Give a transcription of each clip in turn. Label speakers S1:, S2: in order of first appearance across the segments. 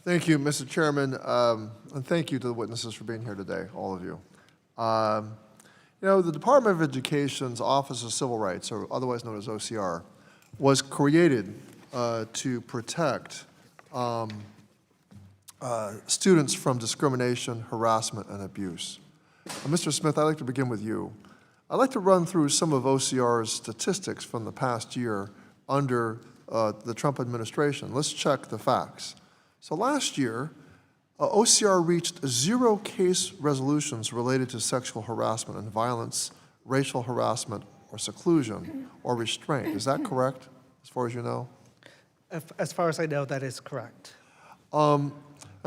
S1: Thank you, Mr. Chairman, and thank you to the witnesses for being here today, all of you. The Department of Education's Office of Civil Rights, or otherwise known as OCR, was created to protect students from discrimination, harassment, and abuse. Mr. Smith, I'd like to begin with you. I'd like to run through some of OCR's statistics from the past year under the Trump administration. Let's check the facts. So last year, OCR reached 0 case resolutions related to sexual harassment and violence, racial harassment, or seclusion, or restraint. Is that correct, as far as you know?
S2: As far as I know, that is correct.
S1: And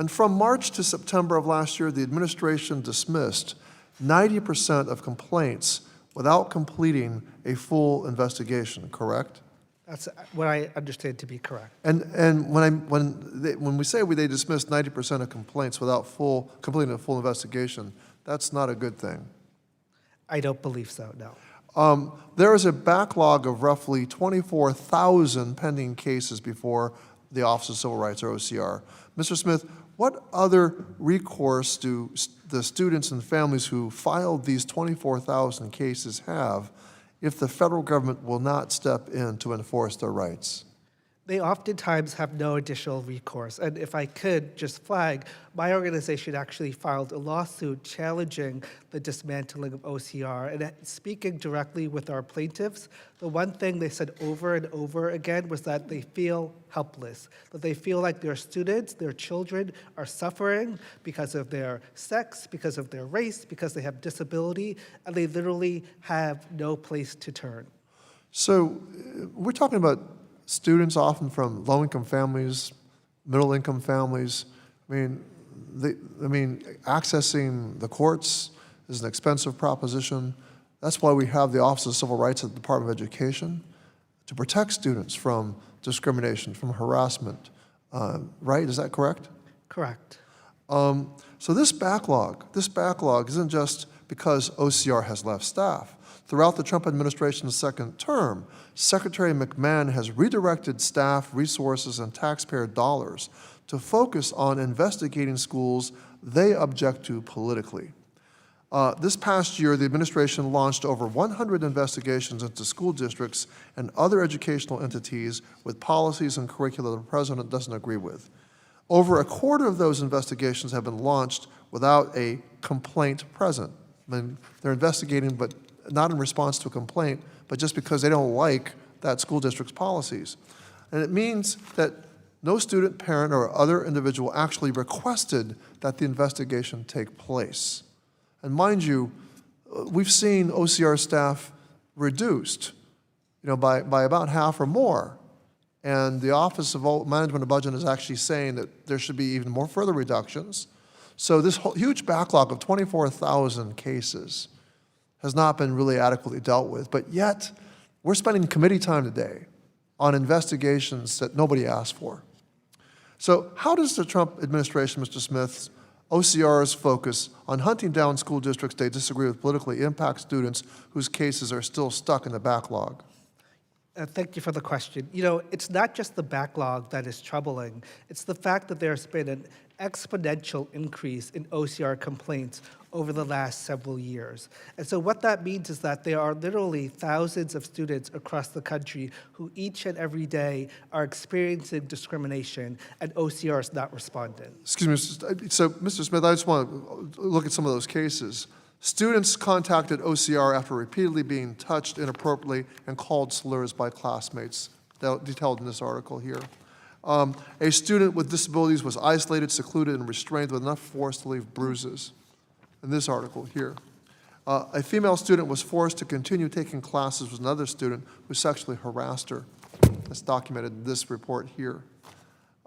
S1: from March to September of last year, the administration dismissed 90% of complaints without completing a full investigation, correct?
S2: That's what I understand to be correct.
S1: And when we say they dismissed 90% of complaints without completing a full investigation, that's not a good thing.
S2: I don't believe so, no.
S1: There is a backlog of roughly 24,000 pending cases before the Office of Civil Rights, or OCR. Mr. Smith, what other recourse do the students and families who filed these 24,000 cases have if the federal government will not step in to enforce their rights?
S2: They oftentimes have no additional recourse. And if I could just flag, my organization actually filed a lawsuit challenging the dismantling of OCR. And speaking directly with our plaintiffs, the one thing they said over and over again was that they feel helpless, that they feel like their students, their children are suffering because of their sex, because of their race, because they have disability, and they literally have no place to turn.
S1: So we're talking about students often from low-income families, middle-income families. I mean, accessing the courts is an expensive proposition. That's why we have the Office of Civil Rights at the Department of Education, to protect students from discrimination, from harassment, right? Is that correct?
S2: Correct.
S1: So this backlog isn't just because OCR has left staff. Throughout the Trump administration's second term, Secretary McMahon has redirected staff, resources, and taxpayer dollars to focus on investigating schools they object to politically. This past year, the administration launched over 100 investigations into school districts and other educational entities with policies and curricula the president doesn't agree with. Over a quarter of those investigations have been launched without a complaint present. I mean, they're investigating, but not in response to a complaint, but just because they don't like that school district's policies. And it means that no student, parent, or other individual actually requested that the investigation take place. And mind you, we've seen OCR staff reduced, by about half or more. And the Office of Management and Budget is actually saying that there should be even more further reductions. So this whole huge backlog of 24,000 cases has not been really adequately dealt with, but yet we're spending committee time today on investigations that nobody asked for. So how does the Trump administration, Mr. Smith, OCR's focus on hunting down school districts they disagree with politically impact students whose cases are still stuck in the backlog?
S2: Thank you for the question. It's not just the backlog that is troubling. It's the fact that there's been an exponential increase in OCR complaints over the last several years. And so what that means is that there are literally thousands of students across the country who each and every day are experiencing discrimination, and OCR is not responding.
S1: Excuse me, so Mr. Smith, I just want to look at some of those cases. Students contacted OCR after repeatedly being touched inappropriately and called slurs by classmates, detailed in this article here. A student with disabilities was isolated, secluded, and restrained with enough force to leave bruises, in this article here. A female student was forced to continue taking classes with another student who sexually harassed her. That's documented in this report here.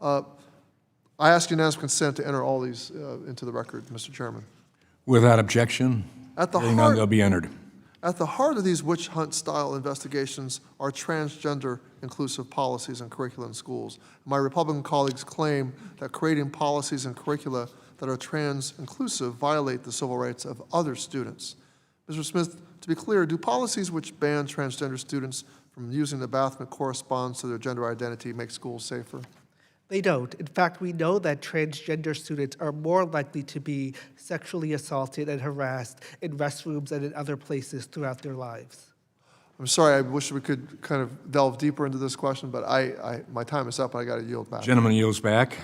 S1: I ask unanimous consent to enter all these into the record, Mr. Chairman.
S3: Without objection, they'll be entered.
S1: At the heart of these witch hunt style investigations are transgender inclusive policies and curricula in schools. My Republican colleagues claim that creating policies and curricula that are trans inclusive violate the civil rights of other students. Mr. Smith, to be clear, do policies which ban transgender students from using the bathroom that corresponds to their gender identity make schools safer?
S2: They don't. In fact, we know that transgender students are more likely to be sexually assaulted and harassed in restrooms and in other places throughout their lives.
S1: I'm sorry, I wish we could kind of delve deeper into this question, but my time is up, and I got to yield back.
S3: Gentleman yields back.